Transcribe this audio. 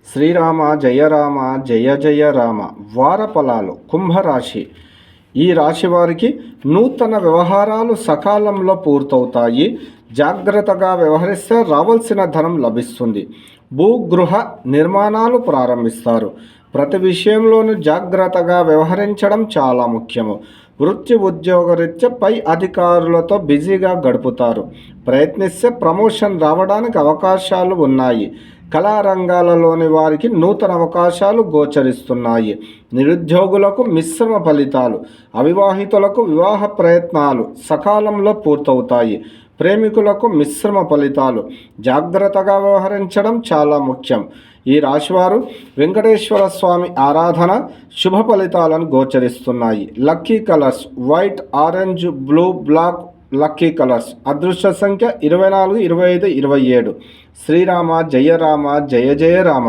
శ్రీరామ జయ రామ జయ జయ రామ. వార ఫలాలు. కుంభరాశి. ఈ రాశి వారికి నూతన వ్యవహారాలు సకాలంలో పూర్తవుతాయి. జాగ్రత్తగా వ్యవహరిస్తే రావాల్సిన ధనం లభిస్తుంది. భూగృహ నిర్మాణాలు ప్రారంభిస్తారు. ప్రతి విషయంలోనూ జాగ్రత్తగా వ్యవహరించడం చాలా ముఖ్యము. వృత్తి ఉద్యోగరీత్యా పై అధికారులతో బిజీగా గడుపుతారు. ప్రయత్నిస్తే ప్రమోషన్ రావడానికి అవకాశాలు ఉన్నాయి. కళారంగాలలోని వారికి నూతన అవకాశాలు గోచరిస్తున్నాయి. నిరుద్యోగులకు మిశ్రమ ఫలితాలు. అవివాహితులకు వివాహ ప్రయత్నాలు సకాలంలో పూర్తవుతాయి. ప్రేమికులకు మిశ్రమ ఫలితాలు. జాగ్రత్తగా వ్యవహరించడం చాలా ముఖ్యం. ఈ రాశివారు వెంకటేశ్వర స్వామి ఆరాధన శుభ ఫలితాలను గోచరిస్తున్నాయి. Lucky colours white, orange, blue, black lucky colours. అదృష్ట సంఖ్య 24, 25, 27. శ్రీరామ జయ రామ జయ జయ రామ.